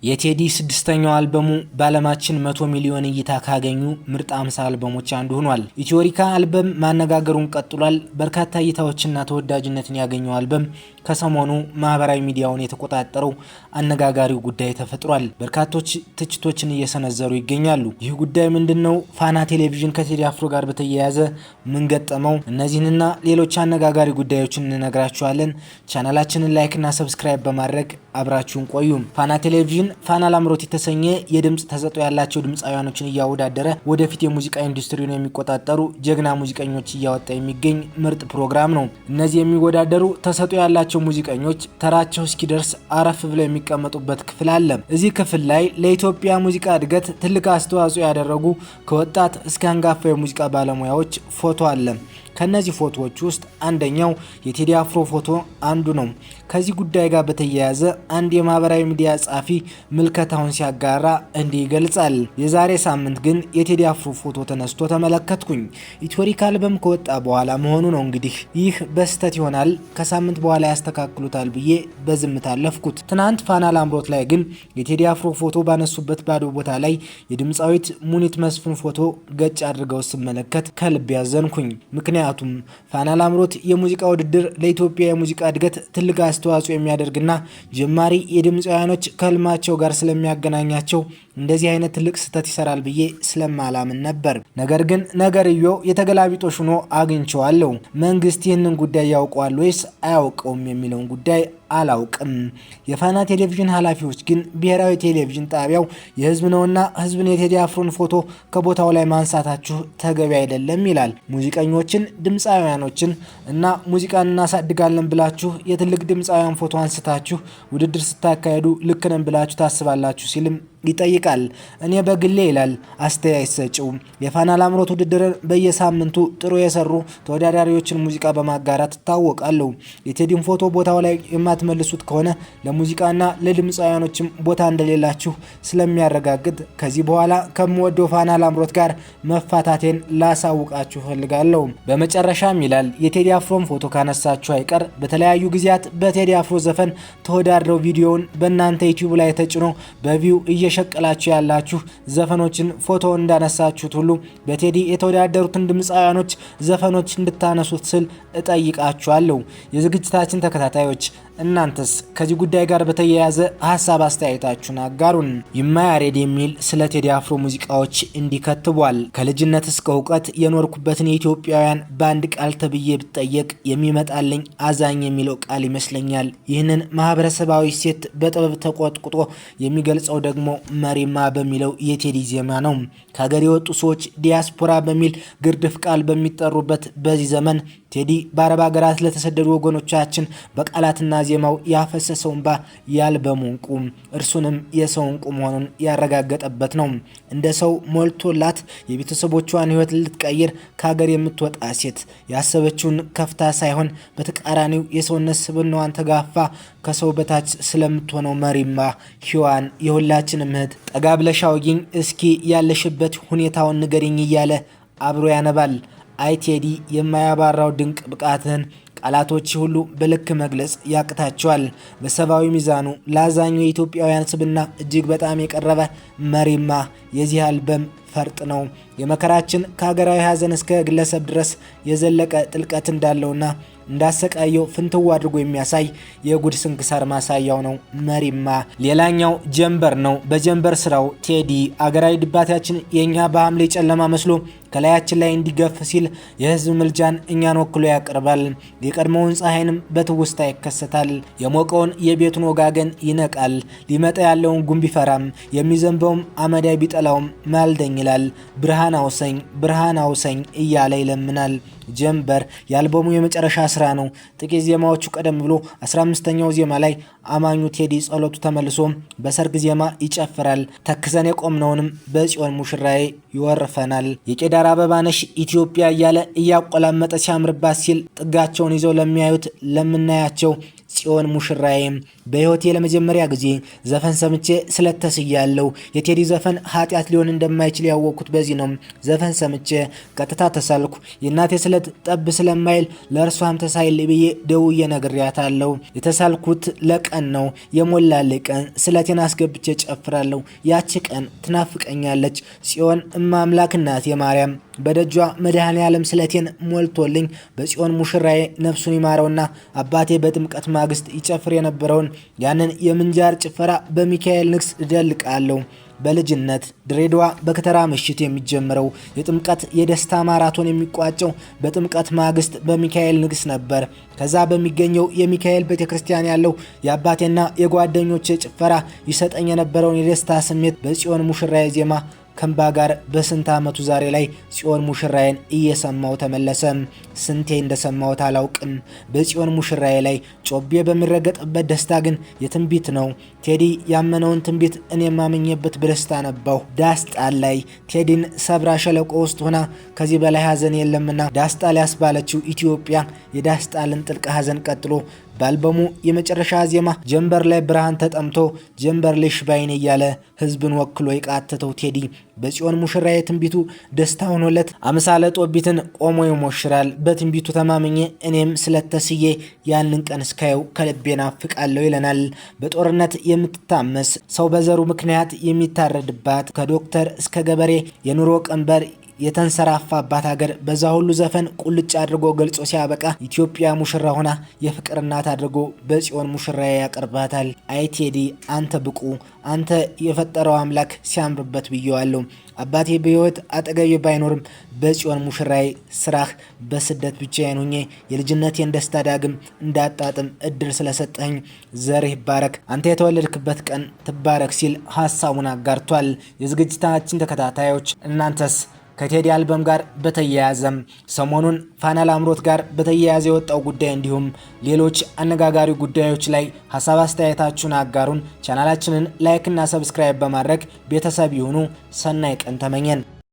የቴዲ ስድስተኛው አልበሙ በዓለማችን 100 ሚሊዮን እይታ ካገኙ ምርጥ 50 አልበሞች አንዱ ሆኗል። ኢትዮሪካ አልበም ማነጋገሩን ቀጥሏል። በርካታ እይታዎችና ተወዳጅነትን ያገኘው አልበም ከሰሞኑ ማህበራዊ ሚዲያውን የተቆጣጠረው አነጋጋሪው ጉዳይ ተፈጥሯል። በርካቶች ትችቶችን እየሰነዘሩ ይገኛሉ። ይህ ጉዳይ ምንድነው? ፋና ቴሌቪዥን ከቴዲ አፍሮ ጋር በተያያዘ ምን ገጠመው? እነዚህንና ሌሎች አነጋጋሪ ጉዳዮችን እንነግራችኋለን። ቻናላችንን ላይክ እና ሰብስክራይብ በማድረግ አብራችሁን ቆዩ። ፋና ቴሌቪዥን ፋና ላምሮት የተሰኘ የድምጽ ተሰጥኦ ያላቸው ድምጻውያኖችን እያወዳደረ ወደፊት የሙዚቃ ኢንዱስትሪውን የሚቆጣጠሩ ጀግና ሙዚቀኞች እያወጣ የሚገኝ ምርጥ ፕሮግራም ነው። እነዚህ የሚወዳደሩ ተሰጥኦ ያላቸው ሙዚቀኞች ተራቸው እስኪደርስ አረፍ ብለው የሚቀመጡበት ክፍል አለ። እዚህ ክፍል ላይ ለኢትዮጵያ ሙዚቃ እድገት ትልቅ አስተዋጽኦ ያደረጉ ከወጣት እስከ አንጋፋ የሙዚቃ ባለሙያዎች ፎቶ አለ። ከነዚህ ፎቶዎች ውስጥ አንደኛው የቴዲ አፍሮ ፎቶ አንዱ ነው። ከዚህ ጉዳይ ጋር በተያያዘ አንድ የማህበራዊ ሚዲያ ጻፊ ምልከታውን ሲያጋራ እንዲህ ይገልጻል። የዛሬ ሳምንት ግን የቴዲ አፍሮ ፎቶ ተነስቶ ተመለከትኩኝ። ኢትዮሪካ አልበም ከወጣ በኋላ መሆኑ ነው። እንግዲህ ይህ በስተት ይሆናል፣ ከሳምንት በኋላ ያስተካክሉታል ብዬ በዝምታ አለፍኩት። ትናንት ፋና ላምሮት ላይ ግን የቴዲ አፍሮ ፎቶ ባነሱበት ባዶ ቦታ ላይ የድምፃዊት ሙኒት መስፍን ፎቶ ገጭ አድርገው ስመለከት ከልብ ያዘንኩኝ። ምክንያቱም ፋና ላምሮት የሙዚቃ ውድድር ለኢትዮጵያ የሙዚቃ እድገት ትልቅ አስተዋጽኦ የሚያደርግና ጀማሪ የድምፃውያኖች ከህልማቸው ጋር ስለሚያገናኛቸው እንደዚህ አይነት ትልቅ ስህተት ይሰራል ብዬ ስለማላምን ነበር። ነገር ግን ነገርዮ የተገላቢጦሽ ሆኖ አግኝቼዋለሁ። መንግስት ይህንን ጉዳይ ያውቀዋል ወይስ አያውቀውም የሚለውን ጉዳይ አላውቅም። የፋና ቴሌቪዥን ኃላፊዎች ግን ብሔራዊ ቴሌቪዥን ጣቢያው የህዝብ ነውና ህዝብን የቴዲ አፍሮን ፎቶ ከቦታው ላይ ማንሳታችሁ ተገቢ አይደለም ይላል። ሙዚቀኞችን፣ ድምፃውያኖችን እና ሙዚቃን እናሳድጋለን ብላችሁ የትልቅ ድምፃውያን ፎቶ አንስታችሁ ውድድር ስታካሄዱ ልክ ነን ብላችሁ ታስባላችሁ ሲልም ይጠይቃል። እኔ በግሌ ይላል አስተያየት ሰጪው የፋና ላምሮት ውድድርን በየሳምንቱ ጥሩ የሰሩ ተወዳዳሪዎችን ሙዚቃ በማጋራት ታወቃለሁ። የቴዲን ፎቶ ቦታው ላይ የማትመልሱት ከሆነ ለሙዚቃና ለድምፃውያኖችም ቦታ እንደሌላችሁ ስለሚያረጋግጥ ከዚህ በኋላ ከምወደው ፋና ላምሮት ጋር መፋታቴን ላሳውቃችሁ ፈልጋለሁ። በመጨረሻም ይላል የቴዲ አፍሮን ፎቶ ካነሳችሁ አይቀር በተለያዩ ጊዜያት በቴዲ አፍሮ ዘፈን ተወዳድረው ቪዲዮውን በእናንተ ዩቲዩብ ላይ ተጭኖ በቪው እየሸቀላችሁ ያላችሁ ዘፈኖችን ፎቶ እንዳነሳችሁት ሁሉ በቴዲ የተወዳደሩትን ድምፃውያኖች ዘፈኖች እንድታነሱት ስል እጠይቃችኋለሁ። የዝግጅታችን ተከታታዮች እናንተስ ከዚህ ጉዳይ ጋር በተያያዘ ሀሳብ አስተያየታችሁን አጋሩን። ይማያሬድ የሚል ስለ ቴዲ አፍሮ ሙዚቃዎች እንዲከትቧል። ከልጅነት እስከ እውቀት የኖርኩበትን የኢትዮጵያውያን በአንድ ቃል ተብዬ ብጠየቅ የሚመጣልኝ አዛኝ የሚለው ቃል ይመስለኛል። ይህንን ማህበረሰባዊ ሴት በጥበብ ተቆጥቁጦ የሚገልጸው ደግሞ መሪማ በሚለው የቴዲ ዜማ ነው። ከሀገር የወጡ ሰዎች ዲያስፖራ በሚል ግርድፍ ቃል በሚጠሩበት በዚህ ዘመን ቴዲ በአረብ ሀገራት ለተሰደዱ ወገኖቻችን በቃላትና ዜማው ያፈሰሰው እንባ የአልበሙ እንቁ እርሱንም የሰው እንቁ መሆኑን ያረጋገጠበት ነው። እንደ ሰው ሞልቶላት የቤተሰቦቿን ሕይወት ልትቀይር ከሀገር የምትወጣ ሴት ያሰበችውን ከፍታ ሳይሆን በተቃራኒው የሰውነት ስብናዋን ተጋፋ ከሰው በታች ስለምትሆነው መሪማ ሂዋን የሁላችንም እህት ጠጋ ብለሽ አውጊኝ እስኪ ያለሽበት ሁኔታውን ንገሪኝ እያለ አብሮ ያነባል። አይ ቴዲ የማያባራው ድንቅ ብቃትህን ቃላቶች ሁሉ በልክ መግለጽ ያቅታቸዋል። በሰብአዊ ሚዛኑ ለአዛኙ የኢትዮጵያውያን ስብና እጅግ በጣም የቀረበ መሪማ የዚህ አልበም ፈርጥ ነው። የመከራችን ከሀገራዊ ሀዘን እስከ ግለሰብ ድረስ የዘለቀ ጥልቀት እንዳለውና እንዳሰቃየው ፍንትው አድርጎ የሚያሳይ የጉድ ስንክሳር ማሳያው ነው መሪማ። ሌላኛው ጀንበር ነው። በጀንበር ስራው ቴዲ አገራዊ ድባታችን የኛ በሐምሌ ጨለማ መስሎ ከላያችን ላይ እንዲገፍ ሲል የህዝብ ምልጃን እኛን ወክሎ ያቀርባል። የቀድሞውን ፀሐይንም በትውስታ ይከሰታል። የሞቀውን የቤቱን ወጋገን ይነቃል። ሊመጣ ያለውን ጉም ቢፈራም የሚዘንበውም አመዳይ ቢጠላውም ማልደኝ ይላል። ብርሃን አውሰኝ እያለ ይለምናል። ጀንበር የአልበሙ የመጨረሻ ስራ ነው። ጥቂት ዜማዎቹ ቀደም ብሎ 15ኛው ዜማ ላይ አማኙ ቴዲ ጸሎቱ ተመልሶ በሰርግ ዜማ ይጨፍራል። ተክዘን የቆምነውንም በጽዮን ሙሽራዬ ይወርፈናል። የቄዳር አበባነሽ ኢትዮጵያ እያለ እያቆላመጠ ሲያምርባት ሲል ጥጋቸውን ይዘው ለሚያዩት ለምናያቸው ጽዮን ሙሽራዬ በህይወቴ ለመጀመሪያ ጊዜ ዘፈን ሰምቼ ስለተስያለሁ። የቴዲ ዘፈን ኃጢአት ሊሆን እንደማይችል ያወቅኩት በዚህ ነው። ዘፈን ሰምቼ ቀጥታ ተሳልኩ። የእናቴ ስለት ጠብ ስለማይል ለእርሷም ተሳይል ብዬ ደውዬ ነግሬያታለሁ። የተሳልኩት ለቀን ነው። የሞላልኝ ቀን ስለቴን አስገብቼ ጨፍራለሁ። ያቺ ቀን ትናፍቀኛለች። ጽዮን እማምላክ እናቴ ማርያም በደጇ መድኃኔ ዓለም ስለቴን ሞልቶልኝ በጽዮን ሙሽራዬ ነፍሱን ይማረውና አባቴ በጥምቀት ማግስት ይጨፍር የነበረውን ያንን የምንጃር ጭፈራ በሚካኤል ንግስ እደልቃለሁ። በልጅነት ድሬዳዋ በከተራ ምሽት የሚጀምረው የጥምቀት የደስታ ማራቶን የሚቋጨው በጥምቀት ማግስት በሚካኤል ንግስ ነበር። ከዛ በሚገኘው የሚካኤል ቤተክርስቲያን ያለው የአባቴና የጓደኞቼ ጭፈራ ይሰጠኝ የነበረውን የደስታ ስሜት በጽዮን ሙሽራዬ ዜማ ከንባ ጋር በስንት ዓመቱ ዛሬ ላይ ጽዮን ሙሽራዬን እየሰማው ተመለሰ። ስንቴ እንደሰማውት አላውቅም። በጽዮን ሙሽራዬ ላይ ጮቤ በሚረገጥበት ደስታ ግን የትንቢት ነው። ቴዲ ያመነውን ትንቢት እኔ ማመኘበት በደስታ ነባሁ። ዳስጣል ላይ ቴዲን ሰብራ ሸለቆ ውስጥ ሆና ከዚህ በላይ ሀዘን የለምና ዳስጣል ያስባለችው ኢትዮጵያ የዳስጣልን ጥልቅ ሀዘን ቀጥሎ በአልበሙ የመጨረሻ ዜማ ጀንበር ላይ ብርሃን ተጠምቶ ጀንበር ልሽ ባይን እያለ ህዝብን ወክሎ የቃተተው ቴዲ በጽዮን ሙሽራዬ ትንቢቱ ደስታ ሆኖለት አምሳለ ጦቢትን ቆሞ ይሞሽራል። በትንቢቱ ተማምኜ እኔም ስለተስዬ ያንን ቀን እስካየው ከልቤ ናፍቃለሁ ይለናል። በጦርነት የምትታመስ ሰው በዘሩ ምክንያት የሚታረድባት ከዶክተር እስከ ገበሬ የኑሮ ቀንበር የተንሰራፋባት ሀገር በዛ ሁሉ ዘፈን ቁልጭ አድርጎ ገልጾ ሲያበቃ ኢትዮጵያ ሙሽራ ሆና የፍቅር እናት አድርጎ በጽዮን ሙሽራዬ ያቀርባታል። አይ ቴዲ አንተ ብቁ፣ አንተ የፈጠረው አምላክ ሲያምርበት ብየዋለሁ። አባቴ በህይወት አጠገቤ ባይኖርም በጽዮን ሙሽራዬ ስራህ በስደት ብቻዬን ሆኜ የልጅነቴን ደስታ ዳግም እንዳጣጥም እድል ስለሰጠኝ ዘርህ ይባረክ፣ አንተ የተወለድክበት ቀን ትባረክ ሲል ሀሳቡን አጋርቷል። የዝግጅታችን ተከታታዮች እናንተስ ከቴዲ አልበም ጋር በተያያዘም ሰሞኑን ፋና ላምሮት ጋር በተያያዘ የወጣው ጉዳይ እንዲሁም ሌሎች አነጋጋሪ ጉዳዮች ላይ ሀሳብ አስተያየታችሁን አጋሩን። ቻናላችንን ላይክ እና ሰብስክራይብ በማድረግ ቤተሰብ ይሁኑ። ሰናይ ቀን ተመኘን።